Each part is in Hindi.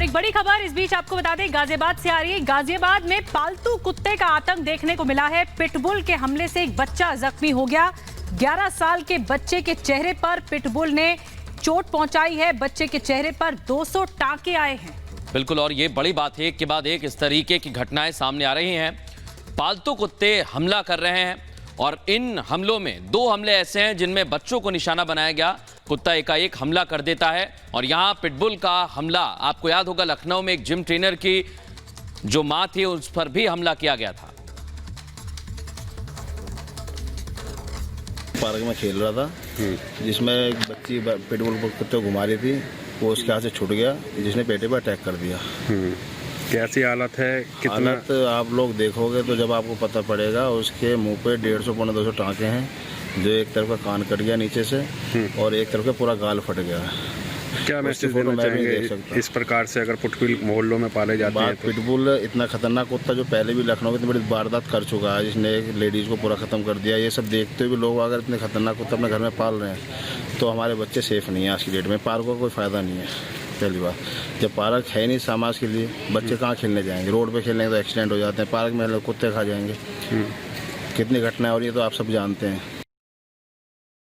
एक बड़ी खबर इस बीच आपको बता दें, गाजियाबाद से आ रही है। गाजियाबाद में पालतू कुत्ते का आतंक देखने को मिला है। पिटबुल के हमले से एक बच्चा जख्मी हो गया। 11 साल के बच्चे के चेहरे पर पिटबुल ने चोट पहुंचाई है। बच्चे के चेहरे पर 200 टांके आए हैं। बिल्कुल, और ये बड़ी बात है, एक के बाद एक इस तरीके की घटनाएं सामने आ रही हैं। पालतू कुत्ते हमला कर रहे हैं और इन हमलों में 2 हमले ऐसे हैं जिनमें बच्चों को निशाना बनाया गया। कुत्ता एकाएक हमला कर देता है और यहाँ पिटबुल का हमला, आपको याद होगा लखनऊ में एक जिम ट्रेनर की जो मां थी उस पर भी हमला किया गया था। पार्क में खेल रहा था जिसमें एक बच्ची पिटबुल कुत्ते को घुमा रही थी, वो उसके हाथ से छूट गया जिसने पेटे पर अटैक कर दिया। कैसी हालत है? कितना हालत आप लोग देखोगे तो जब आपको पता पड़ेगा। उसके मुंह पे 150-200 टांके हैं, जो एक तरफ का कान कट गया नीचे से और एक तरफ का पूरा गाल फट गया। क्या मैसेज देना चाहेंगे इस प्रकार से अगर पिटबुल मोहल्लों में पाले जाते हैं तो? पिटबुल इतना खतरनाक कुत्ता जो पहले भी लखनऊ में इतनी बड़ी वारदात कर चुका है, जिसने एक लेडीज को पूरा खत्म कर दिया। ये सब देखते हुए लोग अगर इतने खतरनाक कुत्ता अपने घर में पाल रहे हैं तो हमारे बच्चे सेफ नहीं है आज की डेट में। पार्कों का कोई फायदा नहीं है। पहली बात, जब पार्क है नहीं समाज के लिए, बच्चे कहाँ खेलने जाएंगे? रोड पे खेलने तो एक्सीडेंट हो जाते हैं, पार्क में कुत्ते खा जाएंगे। कितनी घटनाएं हो रही है तो आप सब जानते हैं।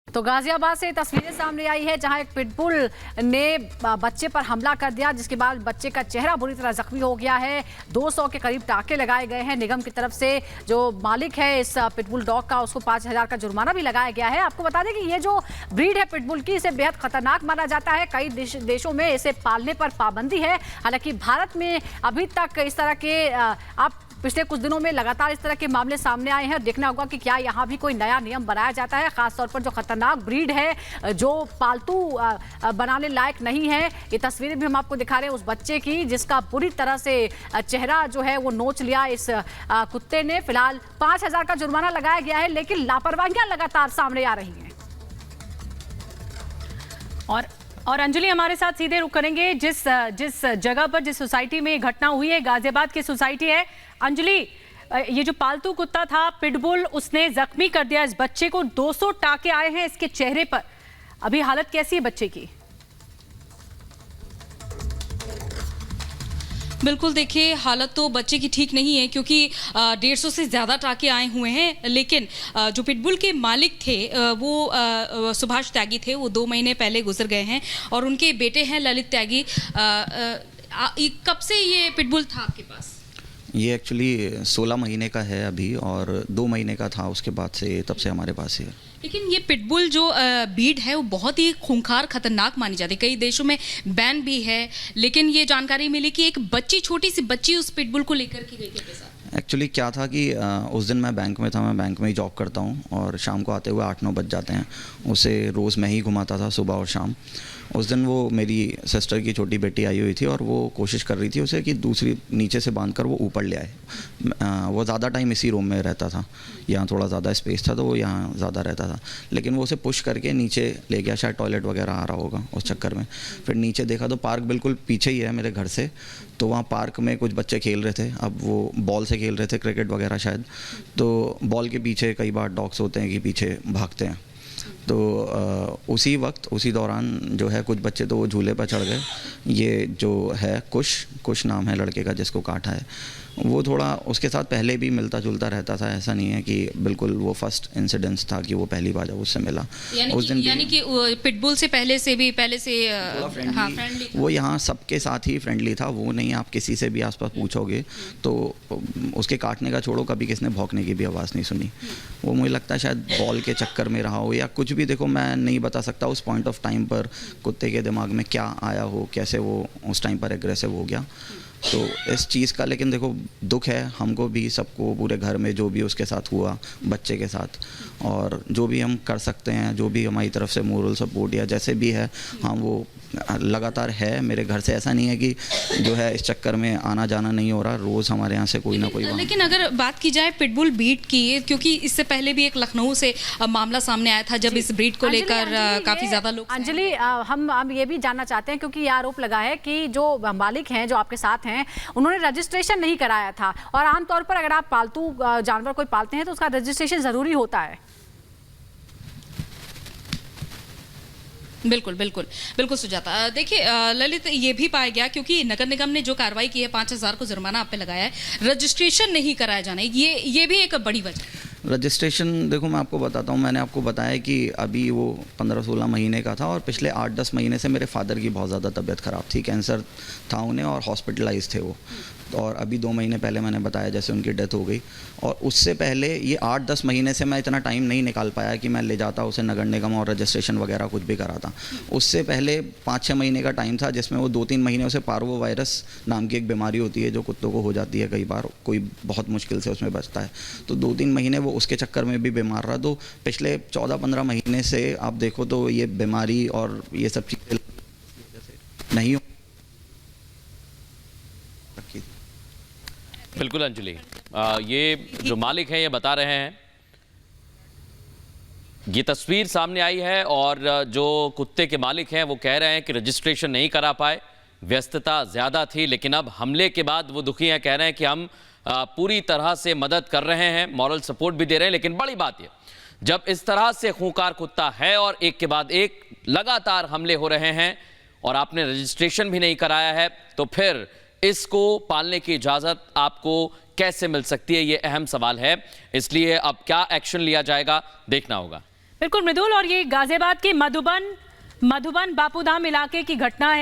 तो गाजियाबाद से तस्वीरें सामने आई है जहां एक पिटबुल ने बच्चे पर हमला कर दिया, जिसके बाद बच्चे का चेहरा बुरी तरह जख्मी हो गया है। 200 के करीब टाके लगाए गए हैं। निगम की तरफ से जो मालिक है इस पिटबुल डॉग का, उसको 5000 का जुर्माना भी लगाया गया है। आपको बता दें कि ये जो ब्रीड है पिटबुल की, इसे बेहद खतरनाक माना जाता है। कई देशों में इसे पालने पर पाबंदी है। हालांकि भारत में अभी तक इस तरह के आप पिछले कुछ दिनों में लगातार इस तरह के मामले सामने आए हैं। देखना होगा कि क्या यहाँ भी कोई नया नियम बनाया जाता है, खासतौर पर जो खतरनाक ब्रीड है, जो पालतू बनाने लायक नहीं है। ये तस्वीरें भी हम आपको दिखा रहे हैं उस बच्चे की जिसका बुरी तरह से चेहरा जो है वो नोच लिया इस कुत्ते ने। फिलहाल 5000 का जुर्माना लगाया गया है, लेकिन लापरवाहियां लगातार सामने आ रही हैं। और अंजलि हमारे साथ सीधे रुक करेंगे जिस जगह पर, जिस सोसाइटी में ये घटना हुई है, गाजियाबाद की सोसाइटी है। अंजलि, ये जो पालतू कुत्ता था पिटबुल, उसने जख्मी कर दिया इस बच्चे को। 200 टाके आए हैं इसके चेहरे पर। अभी हालत कैसी है बच्चे की? बिल्कुल, देखिए हालत तो बच्चे की ठीक नहीं है क्योंकि 150 से ज़्यादा टाके आए हुए हैं। लेकिन जो पिटबुल के मालिक थे वो सुभाष त्यागी थे, वो 2 महीने पहले गुजर गए हैं और उनके बेटे हैं ललित त्यागी। कब से ये पिटबुल था आपके पास? ये एक्चुअली 16 महीने का है अभी और 2 महीने का था उसके बाद से, तब से हमारे पास है। लेकिन ये पिटबुल जो ब्रीड है वो बहुत ही खूंखार खतरनाक मानी जाती है। कई देशों में बैन भी है, लेकिन ये जानकारी मिली कि एक बच्ची, छोटी सी बच्ची उस पिटबुल को लेकर के गई थी के साथ। एक्चुअली क्या था कि उस दिन मैं बैंक में था, मैं बैंक में ही जॉब करता हूँ और शाम को आते हुए 8-9 बज जाते हैं। उसे रोज़ मैं ही घुमाता था सुबह और शाम। उस दिन वो मेरी सिस्टर की छोटी बेटी आई हुई थी और वो कोशिश कर रही थी उसे कि दूसरी नीचे से बांधकर वो ऊपर ले आए। वो ज़्यादा टाइम इसी रूम में रहता था, यहाँ थोड़ा ज़्यादा स्पेस था तो वो यहाँ ज़्यादा रहता था, लेकिन वो उसे पुश करके नीचे ले गया। शायद टॉयलेट वगैरह आ रहा होगा उस चक्कर में। फिर नीचे देखा तो पार्क बिल्कुल पीछे ही है मेरे घर से, तो वहाँ पार्क में कुछ बच्चे खेल रहे थे। अब वो बॉल से खेल रहे थे, क्रिकेट वगैरह शायद, तो बॉल के पीछे कई बार डॉग्स होते हैं कि पीछे भागते हैं। तो उसी वक्त, उसी दौरान जो है कुछ बच्चे तो वो झूले पर चढ़ गए। ये जो है कुश नाम है लड़के का जिसको काटा है, वो थोड़ा उसके साथ पहले भी मिलता जुलता रहता था। ऐसा नहीं है कि बिल्कुल वो फर्स्ट इंसिडेंस था कि वो पहली बार जब उससे मिला। यानी कि पिटबुल से पहले से फ्रेंडली वो यहाँ सबके साथ ही फ्रेंडली था। वो नहीं, आप किसी से भी आसपास पूछोगे तो उसके काटने का छोड़ो, कभी किसने भौंकने की भी आवाज़ नहीं सुनी। वो मुझे लगता है शायद बॉल के चक्कर में रहा हो या कुछ भी। देखो मैं नहीं बता सकता उस पॉइंट ऑफ टाइम पर कुत्ते के दिमाग में क्या आया हो, कैसे वो उस टाइम पर एग्रेसिव हो गया। तो इस चीज़ का लेकिन देखो दुख है हमको भी, सबको, पूरे घर में जो भी उसके साथ हुआ बच्चे के साथ। और जो भी हम कर सकते हैं, जो भी हमारी तरफ से मोरल सपोर्ट या जैसे भी है, हम वो लगातार है मेरे घर से। ऐसा नहीं है कि जो है इस चक्कर में आना जाना नहीं हो रहा, रोज़ हमारे यहाँ से कोई ना कोई। लेकिन अगर बात की जाए पिटबुल ब्रीड की, क्योंकि इससे पहले भी एक लखनऊ से मामला सामने आया था जब इस ब्रीड को लेकर काफ़ी ज़्यादा लोग। अंजलि, हम ये भी जानना चाहते हैं क्योंकि ये आरोप लगा है कि जो मालिक हैं, जो आपके साथ हैं, उन्होंने रजिस्ट्रेशन नहीं कराया था। और आमतौर पर अगर आप पालतू जानवर कोई पालते हैं तो उसका रजिस्ट्रेशन ज़रूरी होता है। बिल्कुल बिल्कुल बिल्कुल सुजाता। देखिए ललित, ये भी पाया गया क्योंकि नगर निगम ने जो कार्रवाई की है, 5,000 को जुर्माना आप पे लगाया है, रजिस्ट्रेशन नहीं कराया जाना, ये भी एक बड़ी वजह। रजिस्ट्रेशन देखो मैं आपको बताता हूँ, मैंने आपको बताया कि अभी वो 15-16 महीने का था और पिछले 8-10 महीने से मेरे फादर की बहुत ज़्यादा तबीयत ख़राब थी, कैंसर था उन्हें और हॉस्पिटलाइज थे वो। और अभी 2 महीने पहले मैंने बताया जैसे उनकी डेथ हो गई, और उससे पहले ये 8-10 महीने से मैं इतना टाइम नहीं निकाल पाया कि मैं ले जाता उसे नगर निगम और रजिस्ट्रेशन वगैरह कुछ भी कराता। उससे पहले 5-6 महीने का टाइम था जिसमें वो 2-3 महीने उसे पार्वो वायरस नाम की एक बीमारी होती है जो कुत्तों को हो जाती है, कई बार कोई बहुत मुश्किल से उसमें बचता है, तो 2-3 महीने वो उसके चक्कर में भी बीमार रहा। तो पिछले 14-15 महीने से आप देखो तो ये बीमारी और ये सब चीज़ें नहीं हो रखी। बिल्कुल अंजलि, ये जो मालिक हैं ये बता रहे हैं, ये तस्वीर सामने आई है और जो कुत्ते के मालिक हैं वो कह रहे हैं कि रजिस्ट्रेशन नहीं करा पाए, व्यस्तता ज़्यादा थी, लेकिन अब हमले के बाद वो दुखी हैं, कह रहे हैं कि हम पूरी तरह से मदद कर रहे हैं, मॉरल सपोर्ट भी दे रहे हैं। लेकिन बड़ी बात ये, जब इस तरह से खूंखार कुत्ता है और एक के बाद एक लगातार हमले हो रहे हैं और आपने रजिस्ट्रेशन भी नहीं कराया है, तो फिर इसको पालने की इजाज़त आपको कैसे मिल सकती है, ये अहम सवाल है। इसलिए अब क्या एक्शन लिया जाएगा देखना होगा। बिल्कुल मृदुल, और ये गाजियाबाद के मधुबन बापूधाम इलाके की घटना है।